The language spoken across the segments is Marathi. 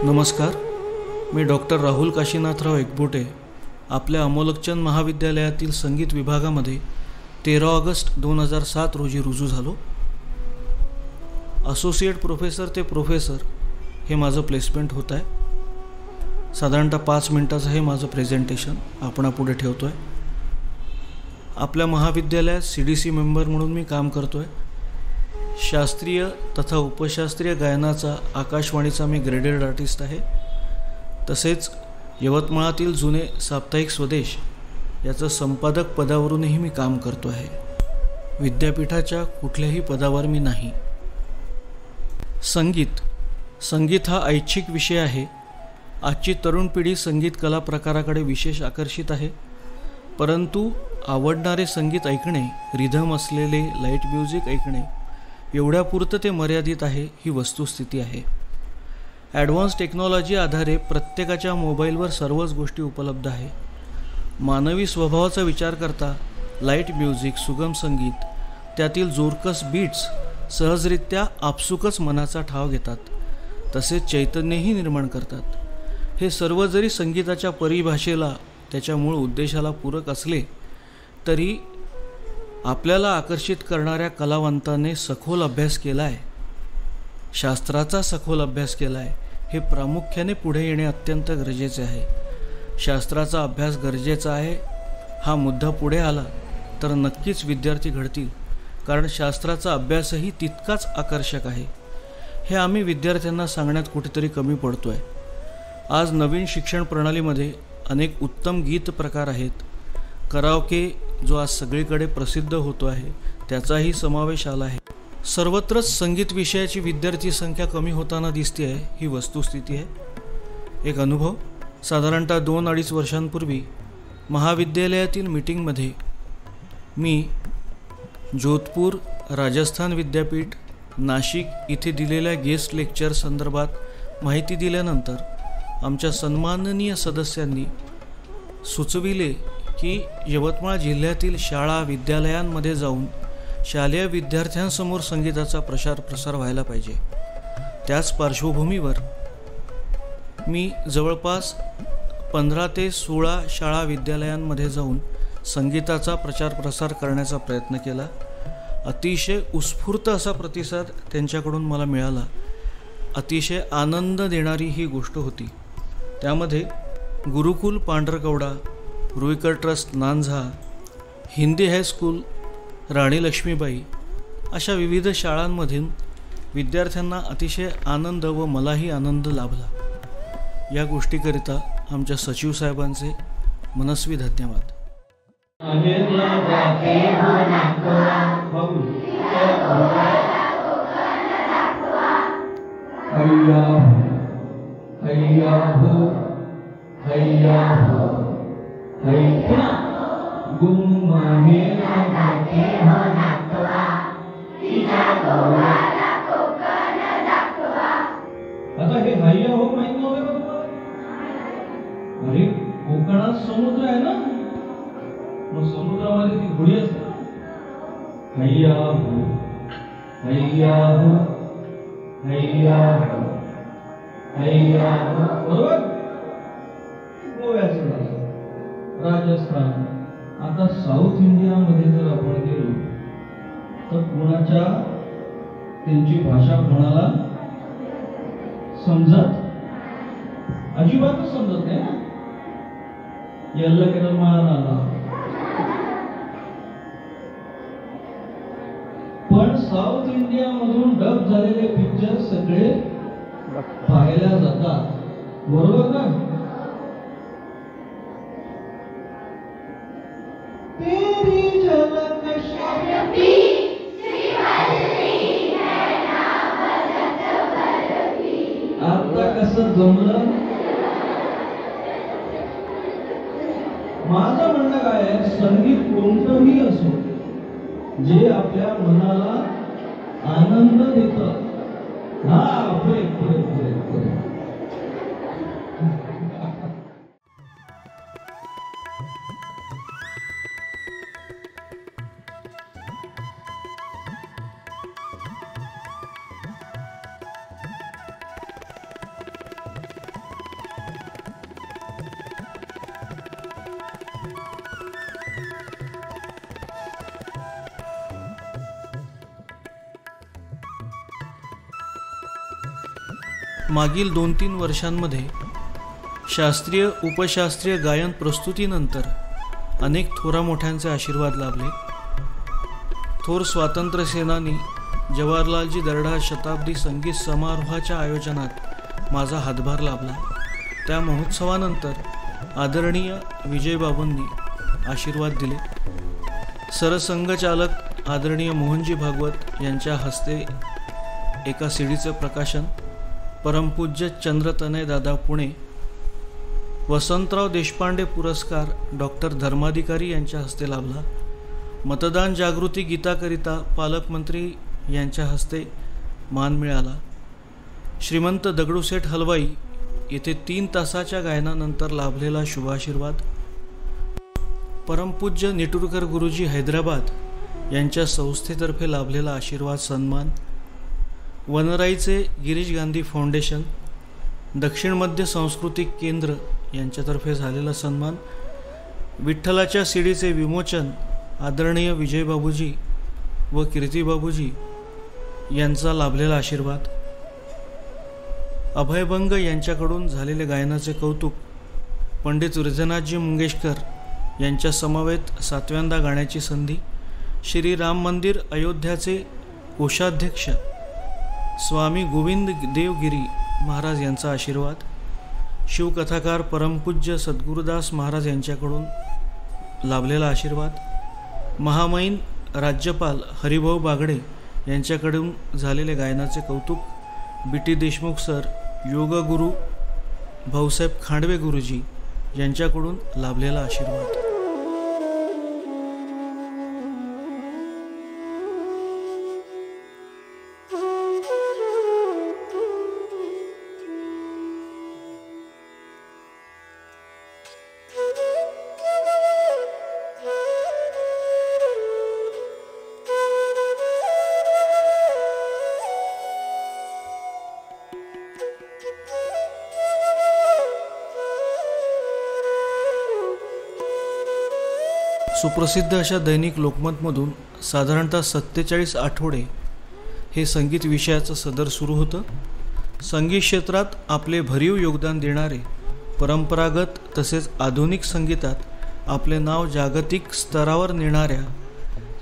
नमस्कार, मी डॉक्टर राहुल काशीनाथराव एकबोटे आपल्या अमोलकचंद महाविद्यालयातील संगीत विभागामध्ये 13 ऑगस्ट 2007 रोजी रुजू झालो. असोसिएट प्रोफेसर ते प्रोफेसर हे माझं प्लेसमेंट होत आहे. साधारणतः 5 मिनिटाचं हे माझं प्रेझेंटेशन आपणापुढे ठेवतो आहे. आपल्या महाविद्यालयात CDC मेंबर म्हणून मी काम करतो आहे. शास्त्रीय तथा उपशास्त्रीय गायनाचा आकाशवाणीचा मी ग्रेडेड आर्टिस्ट आहे. तसेच यवतमाळातील जुने साप्ताहिक स्वदेश याचं संपादक पदावरूनही मी काम करतो आहे. विद्यापीठाच्या कुठल्याही पदावर मी नाही. संगीत हा ऐच्छिक विषय आहे. आजची तरुण पिढी संगीत कला प्रकाराकडे विशेष आकर्षित आहे. परंतु आवडणारे संगीत ऐकणे, रिधम असलेले लाईट म्युझिक ऐकणे एवढ्यापुरतं ते मर्यादित आहे ही वस्तुस्थिती आहे. ॲडव्हान्स टेक्नॉलॉजी आधारे प्रत्येकाच्या मोबाईलवर सर्वच गोष्टी उपलब्ध आहे. मानवी स्वभावाचा विचार करता लाईट म्युझिक, सुगम संगीत, त्यातील जोरकस बीट्स सहजरित्या आपसुकच मनाचा ठाव घेतात. तसेच चैतन्यही निर्माण करतात. हे सर्व जरी संगीताच्या परिभाषेला, त्याच्या मूळ उद्देशाला पूरक असले तरी आपल्याला आकर्षित करणाऱ्या कलावंताने सखोल अभ्यास केला आहे, शास्त्राचा सखोल अभ्यास केला आहे. हे प्रामुख्याने पुढे येणे अत्यंत गरजेचे आहे. शास्त्राचा अभ्यास गरजेचा आहे हा मुद्दा पुढे आला तर नक्कीच विद्यार्थी घडतील, कारण शास्त्राचा अभ्यासही तितकाच आकर्षक आहे. हे आम्ही विद्यार्थ्यांना सांगण्यात कुठेतरी कमी पडतो आहे. आज नवीन शिक्षण प्रणालीमध्ये अनेक उत्तम गीत प्रकार आहेत. कराओके जो आज सगळीकडे प्रसिद्ध होतो आहे त्याचाही समावेश आला आहे. सर्वत्रच संगीत विषयाची विद्यार्थी संख्या कमी होताना दिसते आहे ही वस्तुस्थिती आहे. एक अनुभव, साधारणतः 2-2.5 वर्षांपूर्वी महाविद्यालयातील मीटिंगमध्ये मी जोधपूर, राजस्थान विद्यापीठ, नाशिक इथे दिलेल्या गेस्ट लेक्चर संदर्भात माहिती दिल्यानंतर आमच्या सन्माननीय सदस्यांनी सुचविले की यवतमाळ जिल्ह्यातील शाळा विद्यालयांमध्ये जाऊन शालेय विद्यार्थ्यांसमोर संगीताचा प्रसार व्हायला पाहिजे. त्याच पार्श्वभूमीवर मी जवळपास 15 ते 16 शाळा विद्यालयांमध्ये जाऊन संगीताचा प्रसार करण्याचा प्रयत्न केला. अतिशय उत्स्फूर्त असा प्रतिसाद त्यांच्याकडून मला मिळाला. अतिशय आनंद देणारी ही गोष्ट होती. त्यामध्ये गुरुकुल पांढरकवडा, रुईकर ट्रस्ट नांझा, हिंदी हायस्कूल, राणी लक्ष्मीबाई अशा विविध शाळांमधील विद्यार्थ्यांना अतिशय आनंद व मलाही आनंद लाभला. या गोष्टीकरिता आमच्या सचिव साहेबांचे मनस्वी धन्यवाद. आता हे हैया हो माहित नव्हतं का तुम्हाला? अरे कोकणात समुद्र आहे ना, मग समुद्रामध्ये ती घोडी असते. हैया हो, हैया हो, हैया हो, हैया हो. बरोबर. गोव्याचं राजस्थान. आता साऊथ इंडियामध्ये जर आपण गेलो तर कोणाच्या त्यांची भाषा कोणाला समजत अजिबातच समजत नाही ना. यल्ला केलं महाराला. पण साऊथ इंडिया मधून डब झालेले पिक्चर सगळे पाहायला जातात. बरोबर ना. तेरी झलक शर्फी आता कसं जमलं. माझं म्हणणं काय आहे, संगीत कोणतंही असो जे आपल्या मनाला आनंद देतं. पुढे पुढे पुढे पुढे. मागील 2-3 वर्षांमध्ये शास्त्रीय उपशास्त्रीय गायन प्रस्तुतीनंतर अनेक थोरा मोठ्यांचे आशीर्वाद लाभले. थोर स्वातंत्र्य सेनानी जवाहरलालजी दर्डा शताब्दी संगीत समारोहाच्या आयोजनात माझा हातभार लाभला. त्या महोत्सवानंतर आदरणीय विजयबाबूंनी आशीर्वाद दिले. सरसंघचालक आदरणीय मोहनजी भागवत यांच्या हस्ते एका सीडीचे प्रकाशन, परमपूज्य चंद्रतनय दादा पुणे, वसंतराव देशपांडे पुरस्कार डॉक्टर धर्माधिकारी यांच्या हस्ते लाभला. मतदान जागृती गीताकरिता पालकमंत्री यांच्या हस्ते मान मिळाला. श्रीमंत दगडूशेठ हलवाई येथे 3 तासाच्या गायनानंतर लाभलेला शुभाशीर्वाद, परमपूज्य निटुरकर गुरुजी हैदराबाद यांच्या संस्थेतर्फे लाभलेला आशीर्वाद सन्मान, वनराईचे गिरीश गांधी फाउंडेशन, दक्षिण मध्य सांस्कृतिक केंद्र यांच्यातर्फे झालेला सन्मान, विठ्ठलाच्या सीडीचे विमोचन आदरणीय विजयबाबूजी व कीर्तिबाबूजी यांचा लाभलेला आशीर्वाद, अभयभंग यांच्याकडून झालेले गायनाचे कौतुक, पंडित हृदयनाथजी मंगेशकर यांच्या समवेत 7व्यांदा गाण्याची संधी, श्री राम मंदिर अयोध्याचे कोषाध्यक्ष स्वामी गोविंद देवगिरी महाराज यांचा आशीर्वाद, शिवकथाकार परमपूज्य सद्गुरुदास महाराज यांच्याकडून लाभलेला आशीर्वाद, महामहिम राज्यपाल हरिभाऊ बागडे यांच्याकडून झालेले गायनाचे कौतुक, बी.टी. देशमुख सर, योगगुरू भाऊसाहेब खांडवे गुरुजी यांच्याकडून लाभलेला आशीर्वाद. सुप्रसिद्ध अशा दैनिक लोकमतमधून साधारणतः 47 आठवडे हे संगीत विषयाचं सदर सुरू होतं. संगीत क्षेत्रात आपले भरीव योगदान देणारे, परंपरागत तसेच आधुनिक संगीतात आपले नाव जागतिक स्तरावर नेणाऱ्या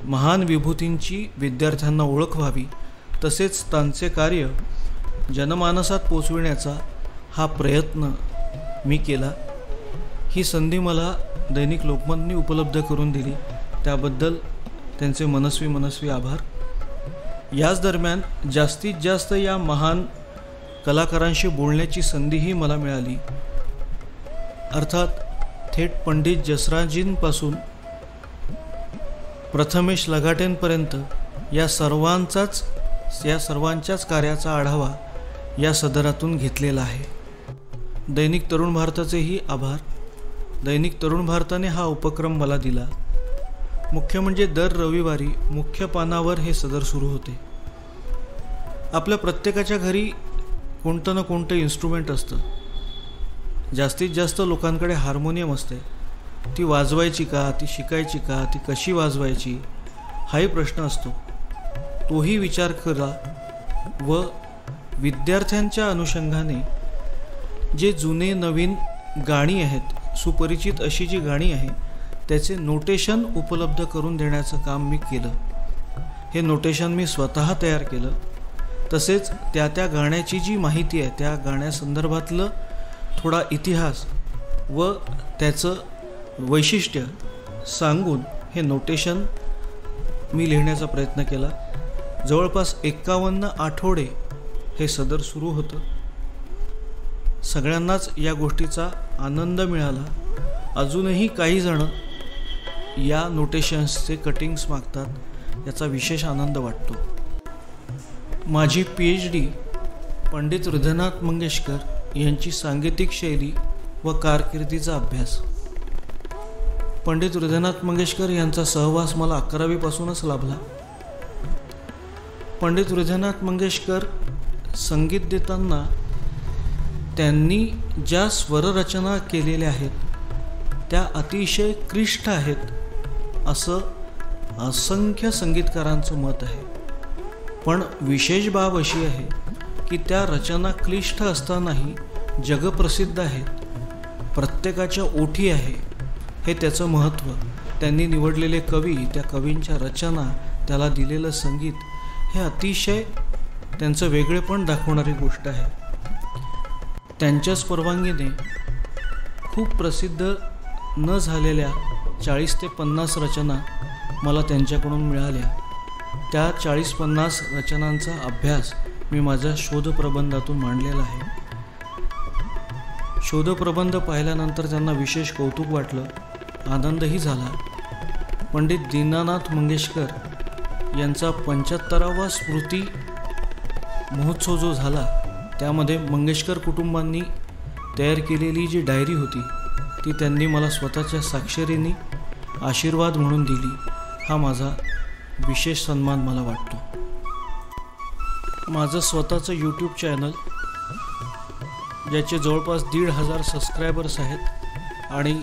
महान विभूतींची विद्यार्थ्यांना ओळख व्हावी, तसेच त्यांचे कार्य जनमानसात पोचविण्याचा हा प्रयत्न मी केला. ही संधी मला दैनिक लोकमतनी उपलब्ध करून दिली, त्याबद्दल त्यांचे मनस्वी आभार. याच दरम्यान जास्तीत जास्त या महान कलाकारांशी बोलण्याची संधीही मला मिळाली. अर्थात थेट पंडित जसराजींपासून प्रथमेश लगाटेंपर्यंत या सर्वांच्याच कार्याचा आढावा या सदरातून घेतलेला आहे. दैनिक तरुण भारताचेही आभार. दैनिक तरुण भारताने हा उपक्रम मला दिला. मुख्य म्हणजे दर रविवारी मुख्य पानावर हे सदर सुरू होते. आपल्या प्रत्येकाच्या घरी कोणतं ना कोणतं इन्स्ट्रुमेंट असतं. जास्तीत जास्त लोकांकडे हार्मोनियम असते. ती वाजवायची का, ती शिकायची का, ती कशी वाजवायची, हाही प्रश्न असतो. तोही विचार करा व विद्यार्थ्यांच्या अनुषंगाने जे जुने नवीन गाणी आहेत, सुपरिचित अशी जी गाणी आहे, त्याचे नोटेशन उपलब्ध करून देण्याचं काम मी केलं. हे नोटेशन मी स्वतः तयार केलं. तसेच त्या गाण्याची जी माहिती आहे, त्या गाण्यासंदर्भातलं थोडा इतिहास व त्याचं वैशिष्ट्य सांगून हे नोटेशन मी लिहिण्याचा प्रयत्न केला. जवळपास 51 आठवडे हे सदर सुरू होतं. सगळ्यांनाच या गोष्टीचा आनंद मिळाला. अजूनही काही जण या नोटेशन्सचे कटिंग्स मागतात, याचा विशेष आनंद वाटतो. माझी PhD पंडित हृदयनाथ मंगेशकर यांची सांगीतिक शैली व कारकिर्दीचा अभ्यास. पंडित हृदयनाथ मंगेशकर यांचा सहवास मला 11वी पासूनच लाभला. पंडित हृदयनाथ मंगेशकर संगीत देताना त्यांनी ज्या स्वररचना केलेल्या आहेत त्या अतिशय क्लिष्ट आहेत, असं असंख्य संगीतकारांचं मत आहे. पण विशेष बाब अशी आहे की त्या रचना क्लिष्ट असतानाही जगप्रसिद्ध आहेत, प्रत्येकाच्या ओठी आहे हे त्याचं महत्त्व. त्यांनी निवडलेले कवी, त्या कवींच्या रचना, त्याला दिलेलं संगीत हे अतिशय त्यांचं वेगळेपण दाखवणारी गोष्ट आहे. त्यांच्याच परवानगीने खूप प्रसिद्ध न झालेल्या 40 ते 50 रचना मला त्यांच्याकडून मिळाल्या. त्या 40-50 रचनांचा अभ्यास मी माझ्या शोधप्रबंधातून मांडलेला आहे. शोधप्रबंध पाहिल्यानंतर त्यांना विशेष कौतुक वाटलं, आनंदही झाला. पंडित दीनानाथ मंगेशकर यांचा 75वा स्मृती महोत्सव जो झाला, त्यामध्ये मंगेशकर कुटुंबांनी तयार केलेली जी डायरी होती ती त्यांनी मला स्वतःच्या स्वाक्षरीने आशीर्वाद म्हणून दिली. हा माझा विशेष सन्मान मला वाटतो. माझं स्वतःचं यूट्यूब चॅनल, ज्याचे जवळपास 1,500 सबस्क्रायबर्स आहेत आणि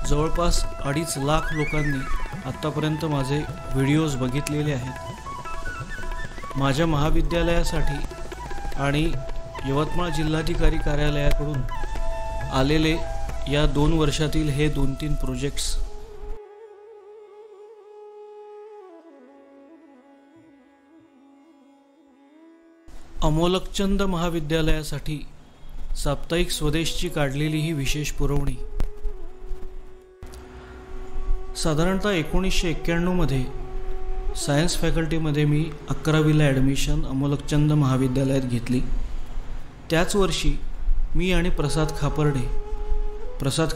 जवळपास 2.5 लाख लोकांनी आत्तापर्यंत माझे व्हिडिओज बघितलेले आहेत. माझ्या महाविद्यालयासाठी आणि यवतमाळ जिल्हाधिकारी कार्यालयाकडून आलेले या 2 वर्षातील हे 2-3 प्रोजेक्ट्स अमोलकचंद महाविद्यालयासाठी साप्ताहिक स्वदेशची काढलेली ही विशेष पुरवणी. साधारणतः 1991 मध्ये सायन्स फॅकल्टीमध्ये मी 11वीला ॲडमिशन अमोलकचंद महाविद्यालयात घेतली. त्याच वर्षी मी आणि प्रसाद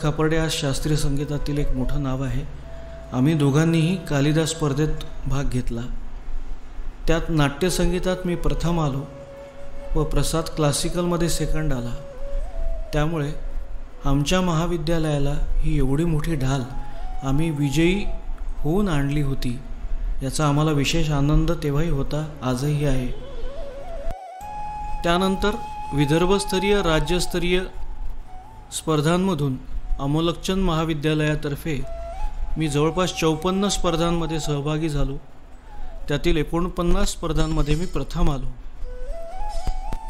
खापर्डे आज शास्त्रीय संगीतातील एक मोठं नाव आहे. आम्ही दोघांनीही कालिदास स्पर्धेत भाग घेतला. त्यात नाट्यसंगीतात मी प्रथम आलो व प्रसाद क्लासिकलमध्ये सेकंड आला. त्यामुळे आमच्या महाविद्यालयाला ही एवढी मोठी ढाल आम्ही विजयी होऊन आणली होती, याचा आम्हाला विशेष आनंद तेव्हाही होता, आजही आहे. त्यानंतर विदर्भस्तरीय, राज्यस्तरीय स्पर्धांमधून अमोलकचंद महाविद्यालयातर्फे मी जवळपास 54 स्पर्धांमध्ये सहभागी झालो. त्यातील 49 स्पर्धांमध्ये मी प्रथम आलो.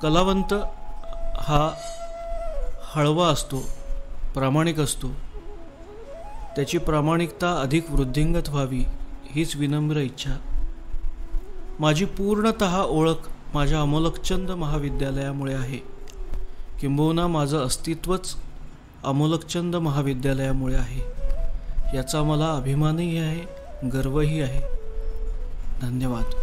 कलावंत हा हळवा असतो, प्रामाणिक असतो. त्याची प्रामाणिकता अधिक वृद्धिंगत व्हावी हीच विनम्र इच्छा. माझी पूर्णतः ओळख माझ्या अमोलकचंद महाविद्यालयामुळे आहे. किंबहुना माझं अस्तित्वच अमोलकचंद महाविद्यालयामुळे आहे. याचा मला अभिमानही आहे, गर्वही आहे. धन्यवाद.